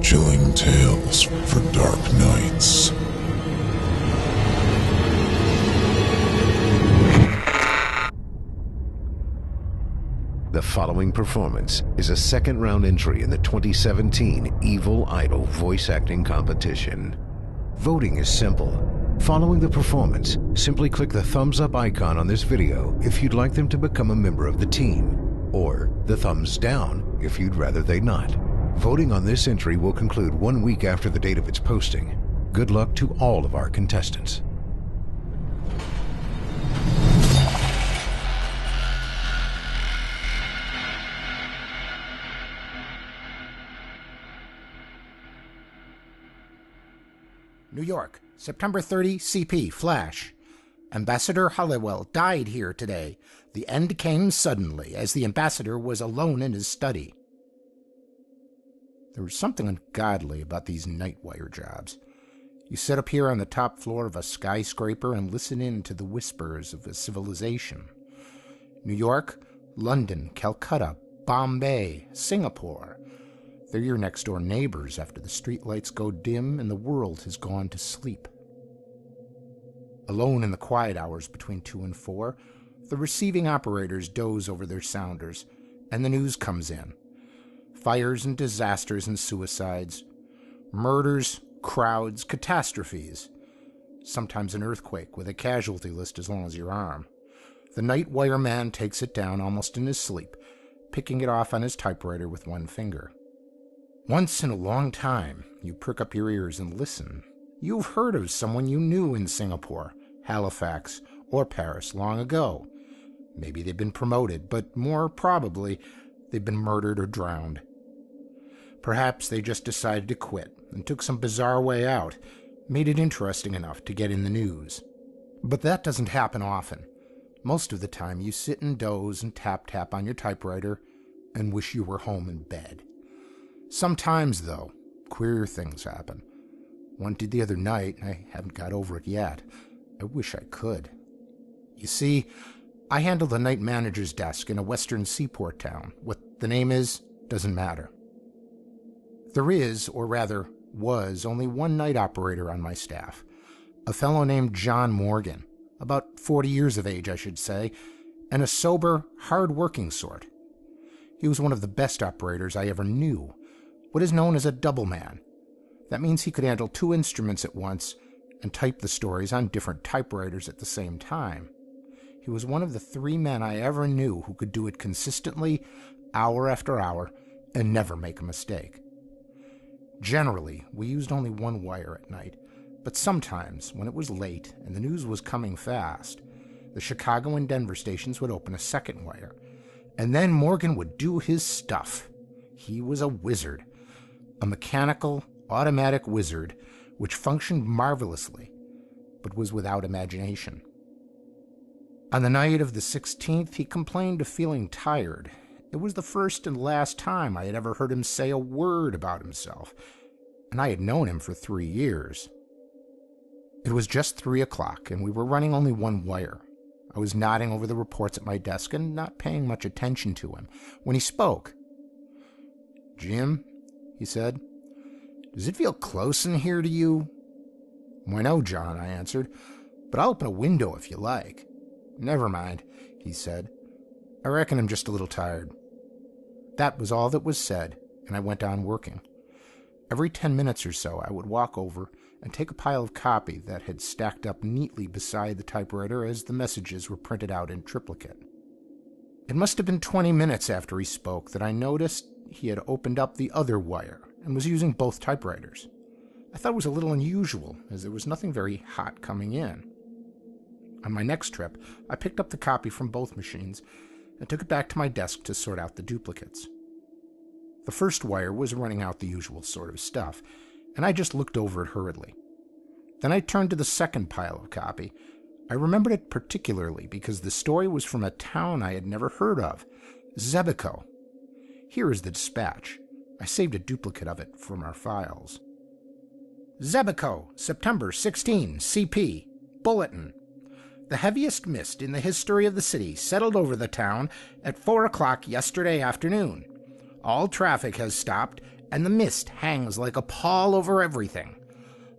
Chilling tales for dark nights. The following performance is a second-round entry in the 2017 Evil Idol voice acting competition. Voting is simple. Following the performance, simply click the thumbs up icon on this video if you'd like them to become a member of the team, or the thumbs down if you'd rather they not. Voting on this entry will conclude 1 week after the date of its posting. Good luck to all of our contestants. New York, September 30, CP, Flash. Ambassador Halliwell died here today. The end came suddenly, as the ambassador was alone in his study. There was something ungodly about these night wire jobs. You sit up here on the top floor of a skyscraper and listen in to the whispers of a civilization. New York, London, Calcutta, Bombay, Singapore. They're your next-door neighbors after the streetlights go dim and the world has gone to sleep. Alone in the quiet hours between 2 and 4, the receiving operators doze over their sounders, and the news comes in. Fires and disasters and suicides. Murders, crowds, catastrophes. Sometimes an earthquake with a casualty list as long as your arm. The night wire man takes it down almost in his sleep, picking it off on his typewriter with one finger. Once in a long time, you prick up your ears and listen. You've heard of someone you knew in Singapore, Halifax, or Paris long ago. Maybe they've been promoted, but more probably, they've been murdered or drowned. Perhaps they just decided to quit and took some bizarre way out, made it interesting enough to get in the news. But that doesn't happen often. Most of the time, you sit and doze and tap on your typewriter and wish you were home in bed. Sometimes, though, queer things happen. One did the other night, and I haven't got over it yet. I wish I could. You see, I handle the night manager's desk in a western seaport town. What the name is doesn't matter. There is, or rather was, only one night operator on my staff. A fellow named John Morgan, about 40 years of age, I should say, and a sober, hard-working sort. He was one of the best operators I ever knew. What is known as a double man. That means he could handle 2 instruments at once and type the stories on different typewriters at the same time. He was one of the 3 men I ever knew who could do it consistently, hour after hour, and never make a mistake. Generally, we used only 1 wire at night, but sometimes, when it was late and the news was coming fast, the Chicago and Denver stations would open a 2nd wire, and then Morgan would do his stuff. He was a wizard. A mechanical, automatic wizard which functioned marvelously, but was without imagination. On the night of the 16th, he complained of feeling tired. It was the first and last time I had ever heard him say a word about himself, and I had known him for 3 years. It was just 3 o'clock, and we were running only 1 wire. I was nodding over the reports at my desk and not paying much attention to him when he spoke. "Jim," he said, "does it feel close in here to you?" "Why, no, John," I answered, "but I'll open a window if you like." "Never mind," he said. "I reckon I'm just a little tired." That was all that was said, and I went on working. Every 10 minutes or so, I would walk over and take a pile of copy that had stacked up neatly beside the typewriter as the messages were printed out in triplicate. It must have been 20 minutes after he spoke that I noticed he had opened up the other wire and was using both typewriters. I thought it was a little unusual, as there was nothing very hot coming in. On my next trip, I picked up the copy from both machines and took it back to my desk to sort out the duplicates. The first wire was running out the usual sort of stuff, and I just looked over it hurriedly. Then I turned to the second pile of copy. I remembered it particularly because the story was from a town I had never heard of, Zebico. Here is the dispatch. I saved a duplicate of it from our files. Zebico, September 16, CP. Bulletin. The heaviest mist in the history of the city settled over the town at 4 o'clock yesterday afternoon. All traffic has stopped, and the mist hangs like a pall over everything.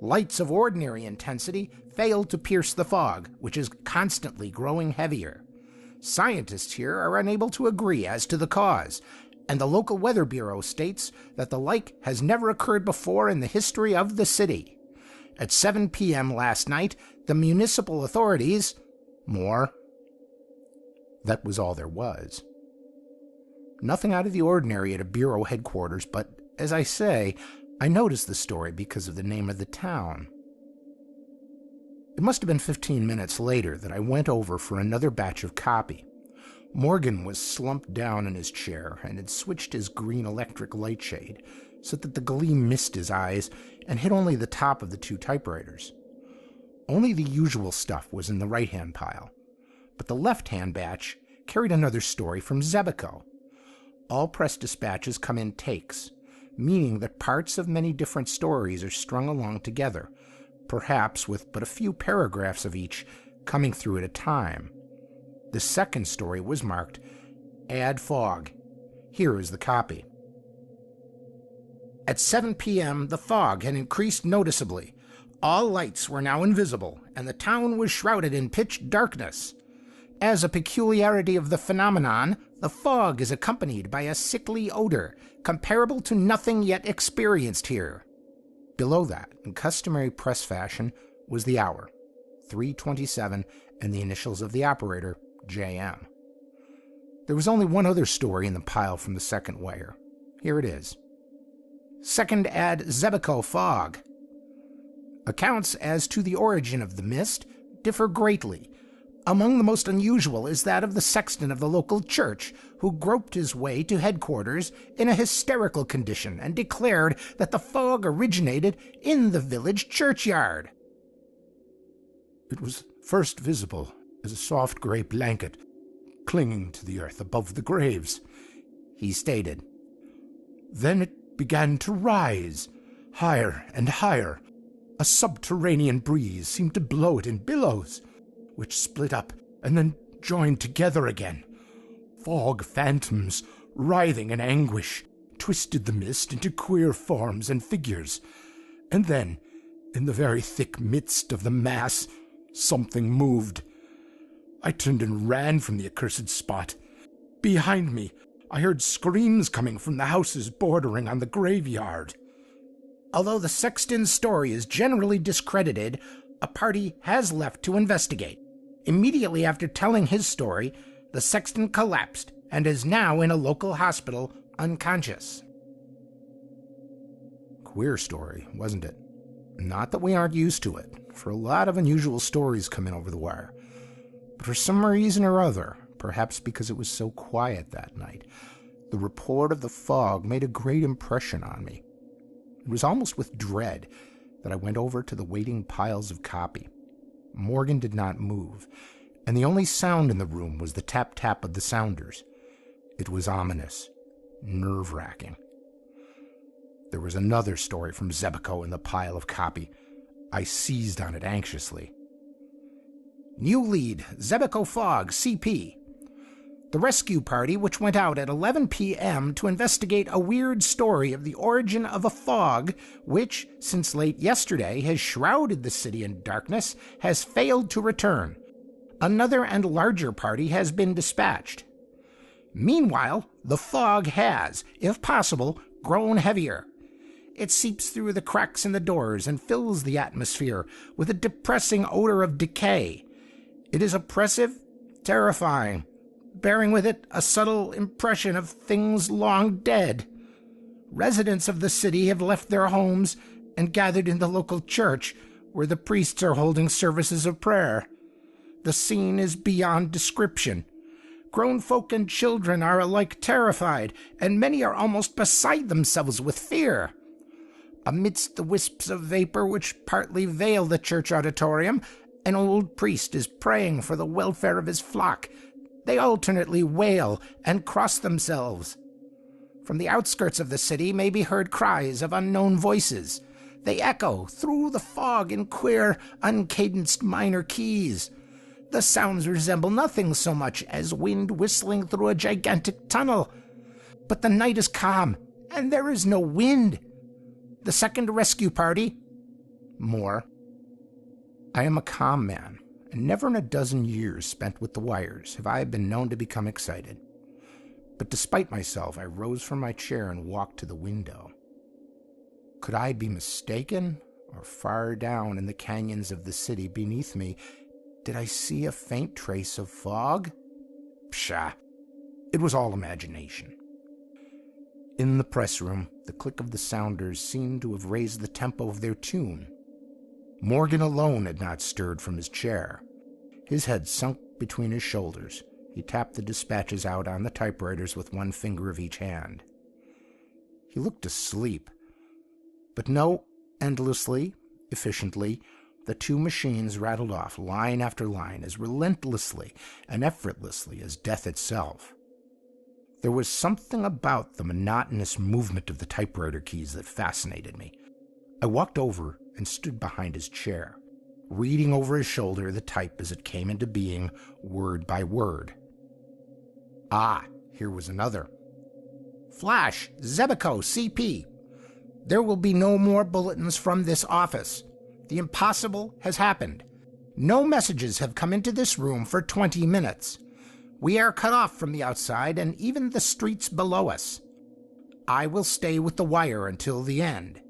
Lights of ordinary intensity fail to pierce the fog, which is constantly growing heavier. Scientists here are unable to agree as to the cause, and the local weather bureau states that the like has never occurred before in the history of the city. At 7 p.m. last night, the municipal authorities... More. That was all there was. Nothing out of the ordinary at a bureau headquarters, but, as I say, I noticed the story because of the name of the town. It must have been 15 minutes later that I went over for another batch of copy. Morgan was slumped down in his chair and had switched his green electric light shade so that the gleam missed his eyes and hit only the top of the two typewriters. Only the usual stuff was in the right-hand pile, but the left-hand batch carried another story from Zebico. All press dispatches come in takes, meaning that parts of many different stories are strung along together, perhaps with but a few paragraphs of each coming through at a time. The second story was marked, Add Fog. Here is the copy. At 7 p.m., the fog had increased noticeably. All lights were now invisible, and the town was shrouded in pitch darkness. As a peculiarity of the phenomenon, the fog is accompanied by a sickly odor, comparable to nothing yet experienced here. Below that, in customary press fashion, was the hour, 3:27, and the initials of the operator, JM. There was only one other story in the pile from the second wire. Here it is. Second ad Zebico fog. Accounts as to the origin of the mist differ greatly. Among the most unusual is that of the sexton of the local church, who groped his way to headquarters in a hysterical condition and declared that the fog originated in the village churchyard. It was first visible as a soft gray blanket clinging to the earth above the graves, he stated. Then it began to rise, higher and higher. A subterranean breeze seemed to blow it in billows, which split up and then joined together again. Fog phantoms, writhing in anguish, twisted the mist into queer forms and figures. And then, in the very thick midst of the mass, something moved. I turned and ran from the accursed spot. Behind me, I heard screams coming from the houses bordering on the graveyard. Although the sexton's story is generally discredited, a party has left to investigate. Immediately after telling his story, the sexton collapsed and is now in a local hospital unconscious. Queer story, wasn't it? Not that we aren't used to it, for a lot of unusual stories come in over the wire. But for some reason or other, perhaps because it was so quiet that night, the report of the fog made a great impression on me. It was almost with dread that I went over to the waiting piles of copy. Morgan did not move, and the only sound in the room was the tap-tap of the sounders. It was ominous, nerve-wracking. There was another story from Zebico in the pile of copy. I seized on it anxiously. New lead, Zebico Fog, CP. The rescue party, which went out at 11 p.m. to investigate a weird story of the origin of a fog, which, since late yesterday, has shrouded the city in darkness, has failed to return. Another and larger party has been dispatched. Meanwhile, the fog has, if possible, grown heavier. It seeps through the cracks in the doors and fills the atmosphere with a depressing odor of decay. It is oppressive, terrifying, bearing with it a subtle impression of things long dead. Residents of the city have left their homes and gathered in the local church, where the priests are holding services of prayer. The scene is beyond description. Grown folk and children are alike terrified, and many are almost beside themselves with fear. Amidst the wisps of vapor which partly veil the church auditorium, an old priest is praying for the welfare of his flock. They alternately wail and cross themselves. From the outskirts of the city may be heard cries of unknown voices. They echo through the fog in queer, uncadenced minor keys. The sounds resemble nothing so much as wind whistling through a gigantic tunnel. But the night is calm, And there is no wind. The second rescue party. More. I am a calm man, and never in a dozen years spent with the wires have I been known to become excited. But despite myself, I rose from my chair and walked to the window. Could I be mistaken? Or far down in the canyons of the city beneath me, did I see a faint trace of fog? Pshaw! It was all imagination. In the press room, the click of the sounders seemed to have raised the tempo of their tune. Morgan alone had not stirred from his chair. His head sunk between his shoulders, he tapped the dispatches out on the typewriters with one finger of each hand. He looked asleep. But no, endlessly, efficiently, the two machines rattled off line after line as relentlessly and effortlessly as death itself. There was something about the monotonous movement of the typewriter keys that fascinated me. I walked over and stood behind his chair, reading over his shoulder the type as it came into being, word by word. Ah, here was another. Flash, Zebico, CP. There will be no more bulletins from this office. The impossible has happened. No messages have come into this room for 20 minutes. We are cut off from the outside and even the streets below us. I will stay with the wire until the end.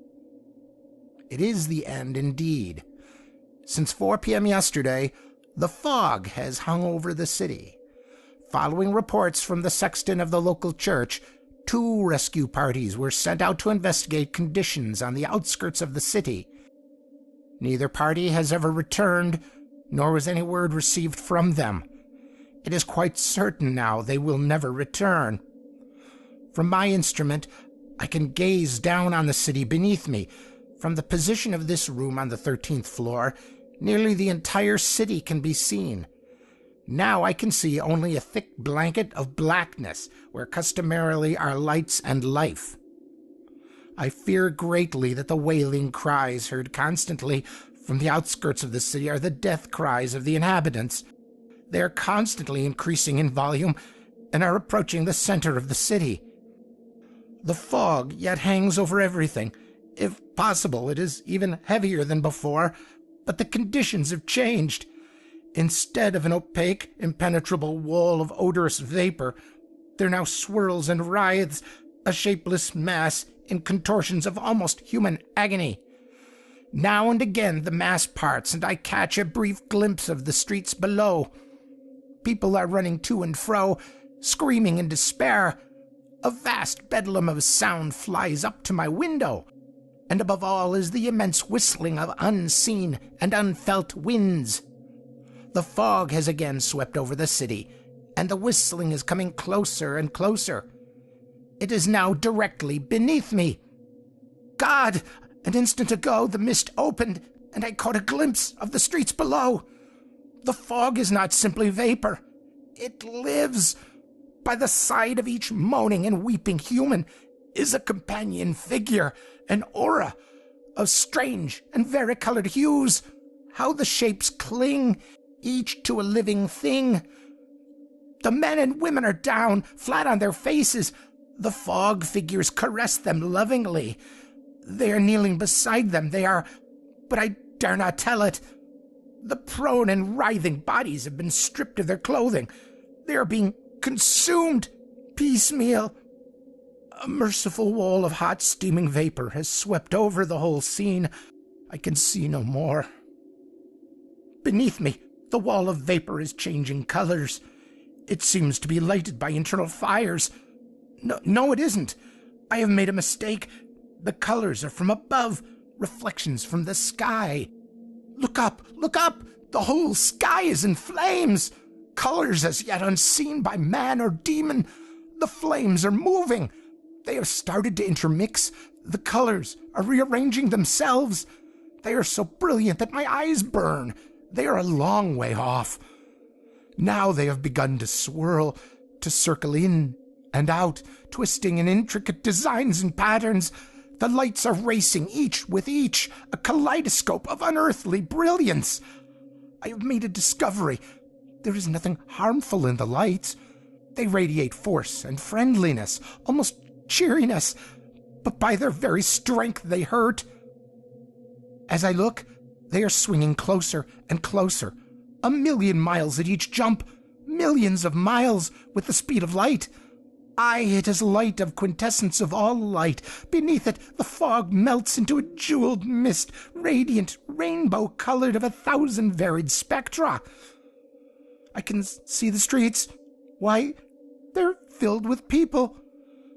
It is the end indeed. Since 4 p.m. yesterday, the fog has hung over the city. Following reports from the sexton of the local church, 2 rescue parties were sent out to investigate conditions on the outskirts of the city. Neither party has ever returned, nor was any word received from them. It is quite certain now they will never return. From my instrument, I can gaze down on the city beneath me. From the position of this room on the 13th floor, nearly the entire city can be seen. Now I can see only a thick blanket of blackness where customarily are lights and life. I fear greatly that the wailing cries heard constantly from the outskirts of the city are the death cries of the inhabitants. They are constantly increasing in volume and are approaching the center of the city. The fog yet hangs over everything. If possible, it is even heavier than before, but the conditions have changed. Instead of an opaque, impenetrable wall of odorous vapor, there now swirls and writhes a shapeless mass in contortions of almost human agony. Now and again the mass parts, and I catch a brief glimpse of the streets below. People are running to and fro, screaming in despair. A vast bedlam of sound flies up to my window, and above all is the immense whistling of unseen and unfelt winds. The fog has again swept over the city, and the whistling is coming closer and closer. It is now directly beneath me. God! An instant ago the mist opened, and I caught a glimpse of the streets below. The fog is not simply vapor. It lives. By the side of each moaning and weeping human is a companion figure, an aura of strange and varicolored hues. How the shapes cling, each to a living thing. The men and women are down, flat on their faces. The fog figures caress them lovingly. They are kneeling beside them. But I dare not tell it. The prone and writhing bodies have been stripped of their clothing. They are being consumed piecemeal. A merciful wall of hot, steaming vapor has swept over the whole scene. I can see no more. Beneath me, the wall of vapor is changing colors. It seems to be lighted by internal fires. No, it isn't. I have made a mistake. The colors are from above, reflections from the sky. Look up, look up! The whole sky is in flames! Colors as yet unseen by man or demon. The flames are moving. They have started to intermix. The colors are rearranging themselves. They are so brilliant that my eyes burn. They are a long way off. Now they have begun to swirl, to circle in and out, twisting in intricate designs and patterns. The lights are racing each with each, a kaleidoscope of unearthly brilliance. I have made a discovery. There is nothing harmful in the lights. They radiate force and friendliness, almost cheeriness. but by their very strength they hurt. As I look, they are swinging closer and closer, 1,000,000 miles at each jump, millions of miles with the speed of light. Aye, it is light of quintessence of all light. Beneath it, the fog melts into a jeweled mist, radiant, rainbow-colored of 1,000 varied spectra. I can see the streets. Why, they're filled with people.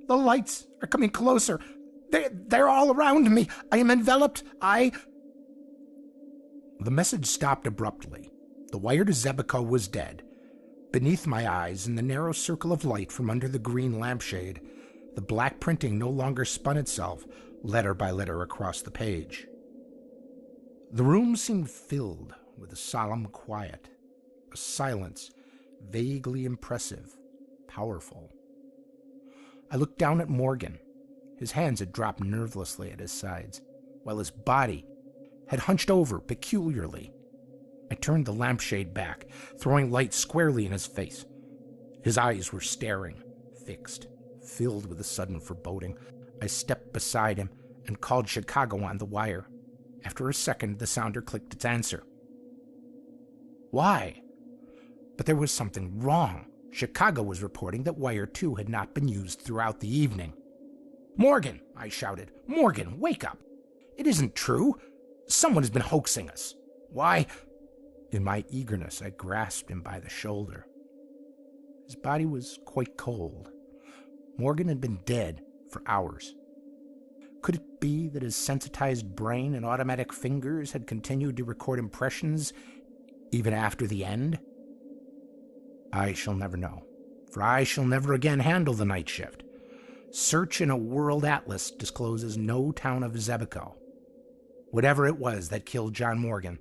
The lights are coming closer. They're all around me. I am enveloped. The message stopped abruptly. The wire to Zebico was dead. Beneath my eyes, in the narrow circle of light from under the green lampshade, the black printing no longer spun itself, letter by letter, across the page. The room seemed filled with a solemn quiet, a silence vaguely impressive, powerful. I looked down at Morgan. His hands had dropped nervelessly at his sides, while his body had hunched over peculiarly. I turned the lampshade back, throwing light squarely in his face. His eyes were staring, fixed, filled with a sudden foreboding. I stepped beside him and called Chicago on the wire. After a second, the sounder clicked its answer. Why? But there was something wrong. Chicago was reporting that Wire 2 had not been used throughout the evening. "Morgan!" I shouted. "Morgan, wake up! It isn't true! Someone has been hoaxing us! Why—" In my eagerness, I grasped him by the shoulder. His body was quite cold. Morgan had been dead for hours. Could it be that his sensitized brain and automatic fingers had continued to record impressions even after the end? I shall never know, for I shall never again handle the night shift. Search in a world atlas discloses no town of Zebico. Whatever it was that killed John Morgan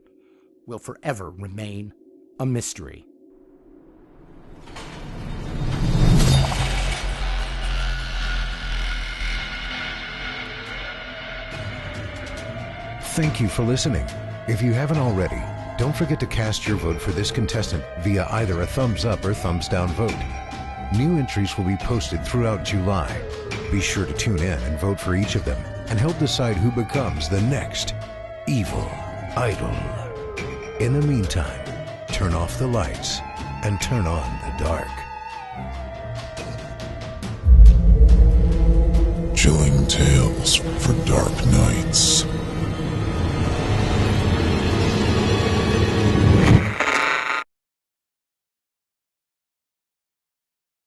will forever remain a mystery. Thank you for listening. If you haven't already, don't forget to cast your vote for this contestant via either a thumbs up or thumbs down vote. New entries will be posted throughout July. Be sure to tune in and vote for each of them and help decide who becomes the next evil idol. In the meantime, turn off the lights and turn on the dark. Chilling tales for dark nights.